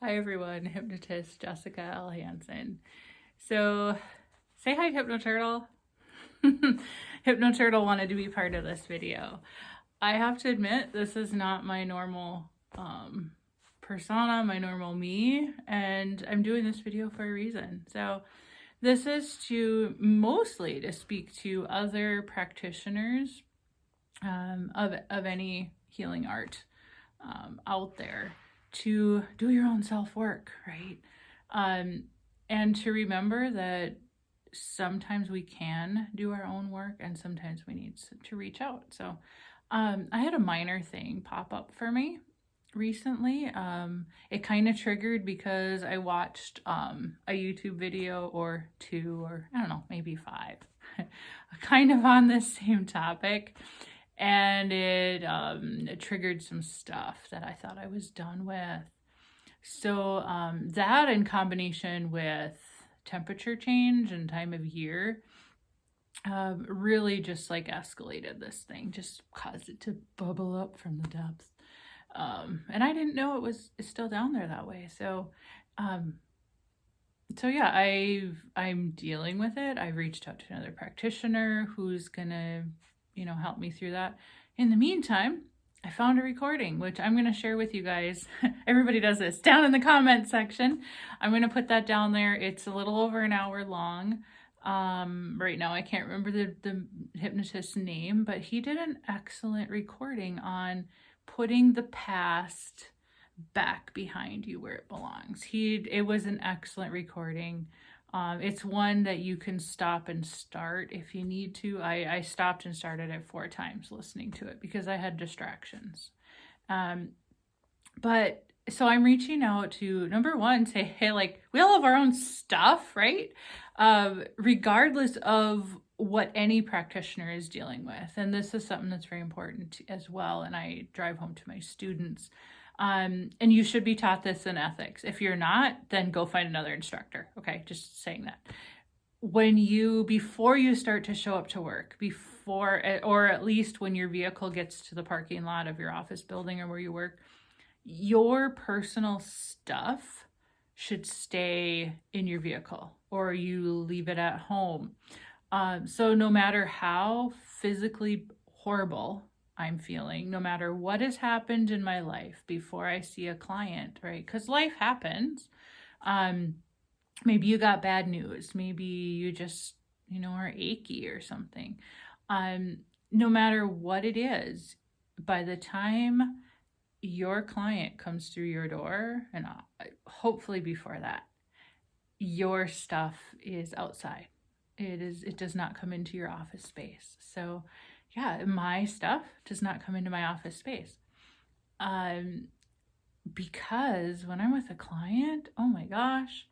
Hi everyone, hypnotist Jessica L. Hansen. So say hi Hypnoturtle. Hypnoturtle wanted to be part of this video. I have to admit this is not my normal persona, my normal me, and I'm doing this video for a reason. So this is mostly to speak to other practitioners of any healing art out there, to do your own self-work, right? And to remember that sometimes we can do our own work and sometimes we need to reach out. So I had a minor thing pop up for me recently. It kind of triggered because I watched a YouTube video or two, or I don't know, maybe five, kind of on this same topic. And it triggered some stuff that I thought I was done with. So that, in combination with temperature change and time of year, really just like escalated this thing, just caused it to bubble up from the depths. And I didn't know it's still down there that way. So yeah, I'm dealing with it. I've reached out to another practitioner who's gonna, help me through that. In the meantime, I found a recording, which I'm going to share with you guys. Everybody does this down in the comment section. I'm going to put that down there. It's a little over an hour long. Right now, I can't remember the hypnotist's name, but he did an excellent recording on putting the past back behind you where it belongs. It was an excellent recording. It's one that you can stop and start if you need to. I stopped and started it 4 times listening to it because I had distractions. But so I'm reaching out to, number one, say, hey, like, we all have our own stuff, right? Regardless of what any practitioner is dealing with. And this is something that's very important as well. And I drive home to my students. And you should be taught this in ethics. If you're not, then go find another instructor. Okay, just saying that. Before you start to show up to work, or at least when your vehicle gets to the parking lot of your office building or where you work, your personal stuff should stay in your vehicle or you leave it at home. So no matter how physically horrible I'm feeling, no matter what has happened in my life before I see a client, right? Because life happens. Maybe you got bad news. Maybe you just, are achy or something. No matter what it is, by the time your client comes through your door, and hopefully before that, your stuff is outside. It does not come into your office space. So yeah, my stuff does not come into my office space. Because when I'm with a client, oh my gosh,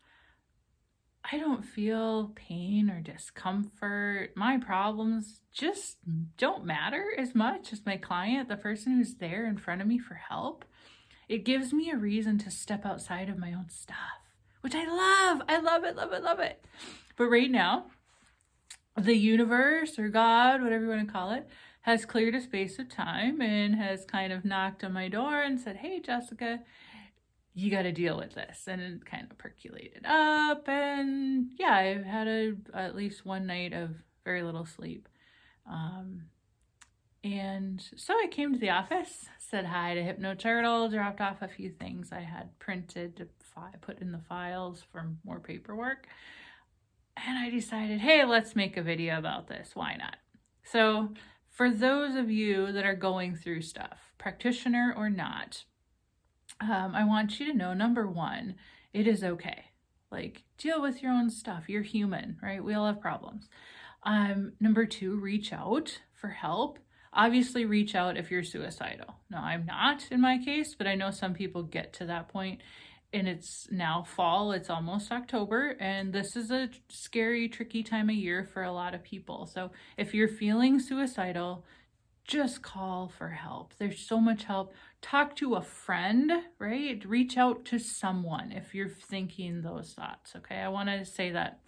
I don't feel pain or discomfort. My problems just don't matter as much as my client, the person who's there in front of me for help. It gives me a reason to step outside of my own stuff, which I love. I love it, love it, love it. But right now, the universe or God, whatever you want to call it, has cleared a space of time and has kind of knocked on my door and said, hey, Jessica, you got to deal with this. And it kind of percolated up. And yeah, I've had at least one night of very little sleep. And so I came to the office, said hi to Hypnoturtle, dropped off a few things I had printed to put in the files for more paperwork. And I decided, hey, let's make a video about this. Why not? So for those of you that are going through stuff, practitioner or not, I want you to know, number one, it is okay. Like, deal with your own stuff. You're human, right? We all have problems. Number two, reach out for help. Obviously, reach out if you're suicidal. No, I'm not in my case, but I know some people get to that point. And it's now fall, it's almost October, and this is a scary, tricky time of year for a lot of people. So if you're feeling suicidal, just call for help. There's so much help. Talk to a friend, right? Reach out to someone if you're thinking those thoughts, okay? I want to say that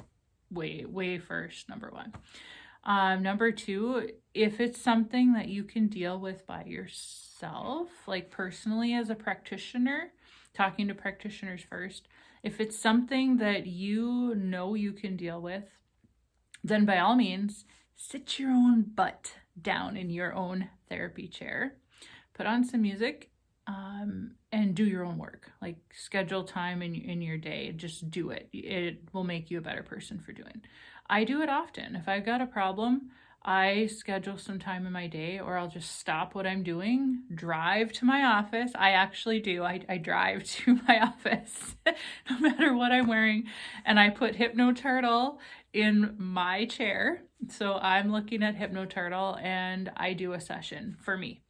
way first, number one. Number two, if it's something that you can deal with by yourself, like personally as a practitioner, talking to practitioners first, if it's something that you know you can deal with, then by all means, sit your own butt down in your own therapy chair, put on some music, and do your own work. Like schedule time in your day. Just do it. It will make you a better person for doing. I do it often. If I've got a problem, I schedule some time in my day, or I'll just stop what I'm doing, drive to my office. I actually do. I drive to my office no matter what I'm wearing, and I put Hypno in my chair. So I'm looking at Hypno and I do a session for me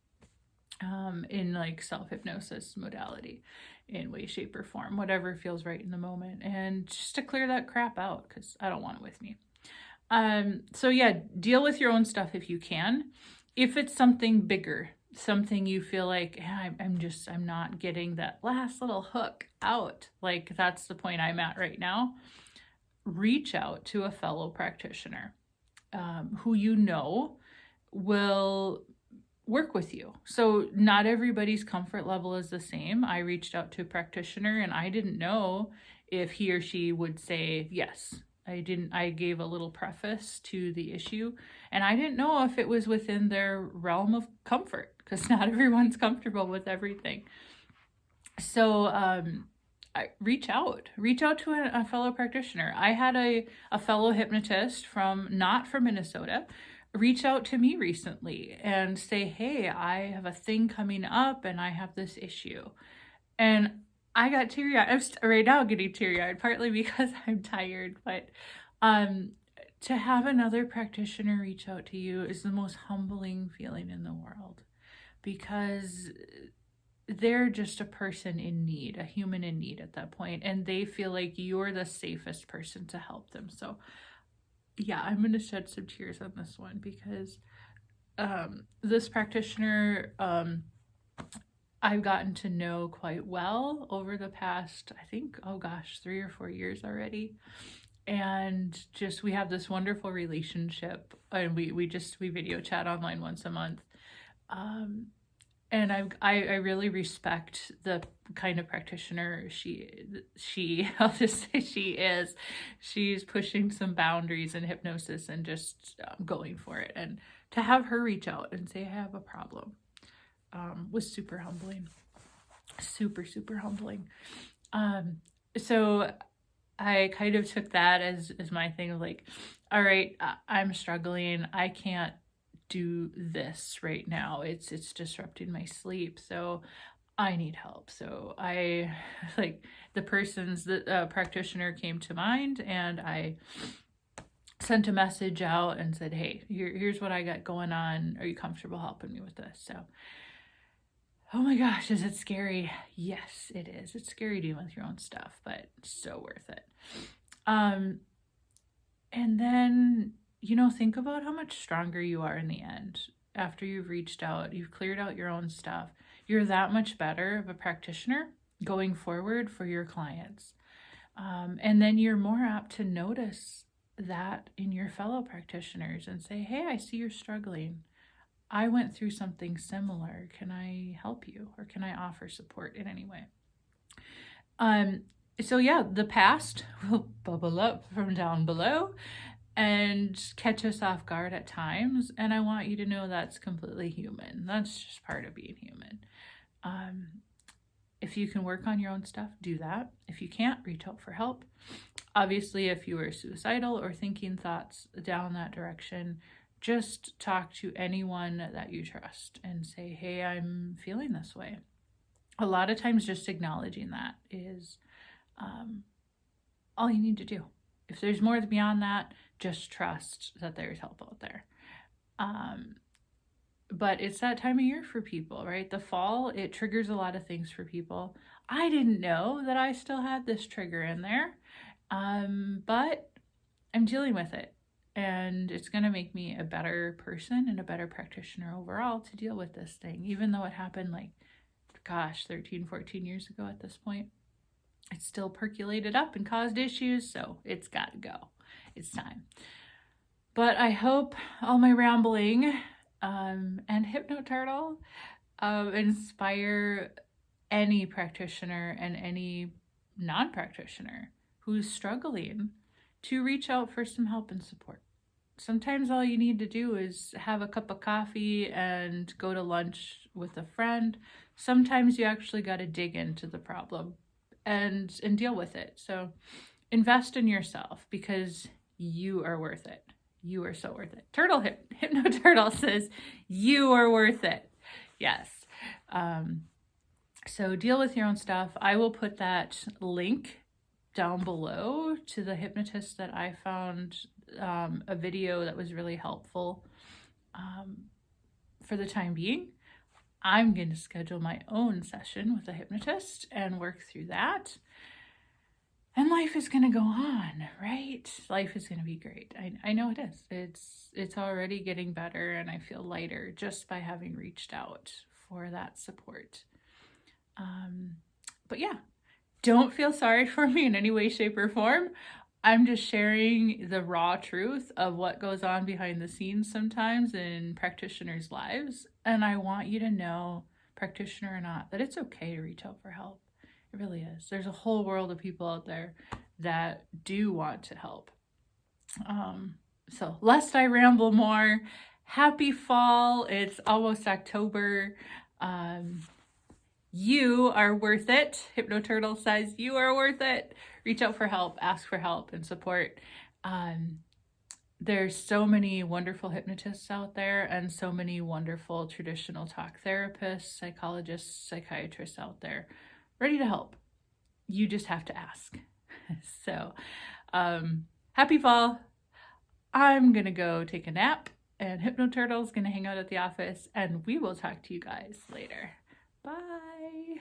in like self-hypnosis modality in way, shape, or form, whatever feels right in the moment, and just to clear that crap out because I don't want it with me. So yeah, deal with your own stuff if you can. If it's something bigger, something you feel like I'm not getting that last little hook out, like that's the point I'm at right now, reach out to a fellow practitioner who you know will work with you. So not everybody's comfort level is the same. I reached out to a practitioner and I didn't know if he or she would say yes. I gave a little preface to the issue, and I didn't know if it was within their realm of comfort, because not everyone's comfortable with everything. So I reach out to a fellow practitioner. I had a fellow hypnotist not from Minnesota reach out to me recently and say, hey, I have a thing coming up and I have this issue. And I got teary-eyed. I'm right now getting teary-eyed, partly because I'm tired, but to have another practitioner reach out to you is the most humbling feeling in the world, because they're just a person in need, a human in need at that point, and they feel like you're the safest person to help them. So yeah, I'm going to shed some tears on this one, because this practitioner I've gotten to know quite well over the past, I think, 3 or 4 years already. And just, we have this wonderful relationship, and we video chat online once a month. And I really respect the kind of practitioner I'll just say she is. She's pushing some boundaries in hypnosis and just going for it. And to have her reach out and say, I have a problem, was super humbling. Super, super humbling. So I kind of took that as my thing of like, all right, I'm struggling. I can't do this right now. It's disrupting my sleep. So I need help. So I the practitioner came to mind, and I sent a message out and said, hey, here's what I got going on. Are you comfortable helping me with this? So, oh my gosh, is it scary? Yes, it is. It's scary dealing with your own stuff, but so worth it. And then, think about how much stronger you are in the end. After you've reached out, you've cleared out your own stuff, you're that much better of a practitioner going forward for your clients. And then you're more apt to notice that in your fellow practitioners and say, hey, I see you're struggling. I went through something similar. Can I help you, or can I offer support in any way? So yeah, the past will bubble up from down below and catch us off guard at times. And I want you to know that's completely human. That's just part of being human. If you can work on your own stuff, do that. If you can't, reach out for help. Obviously, if you are suicidal or thinking thoughts down that direction, just talk to anyone that you trust and say, hey, I'm feeling this way. A lot of times just acknowledging that is all you need to do. If there's more beyond that, just trust that there's help out there. But it's that time of year for people, right? The fall, it triggers a lot of things for people. I didn't know that I still had this trigger in there, but I'm dealing with it. And it's going to make me a better person and a better practitioner overall to deal with this thing, even though it happened 13, 14 years ago at this point. It still percolated up and caused issues, so it's got to go. It's time. But I hope all my rambling and Hypnoturtle inspire any practitioner and any non-practitioner who's struggling to reach out for some help and support. Sometimes all you need to do is have a cup of coffee and go to lunch with a friend. Sometimes you actually got to dig into the problem and deal with it. So invest in yourself because you are worth it. You are so worth it. Hypno Turtle says you are worth it. Yes. So deal with your own stuff. I will put that link down below to the hypnotist that I found a video that was really helpful for the time being. I'm going to schedule my own session with a hypnotist and work through that. And life is going to go on, right? Life is going to be great. I know it is. It's already getting better, and I feel lighter just by having reached out for that support. But yeah, don't feel sorry for me in any way, shape, or form. I'm just sharing the raw truth of what goes on behind the scenes sometimes in practitioners' lives. And I want you to know, practitioner or not, that it's okay to reach out for help. It really is. There's a whole world of people out there that do want to help. So lest I ramble more, happy fall. It's almost October. You are worth it. Hypnoturtle says you are worth it. Reach out for help, ask for help and support. There's so many wonderful hypnotists out there and so many wonderful traditional talk therapists, psychologists, psychiatrists out there ready to help. You just have to ask. So, happy fall. I'm going to go take a nap, and Hypnoturtle's going to hang out at the office, and we will talk to you guys later. Bye.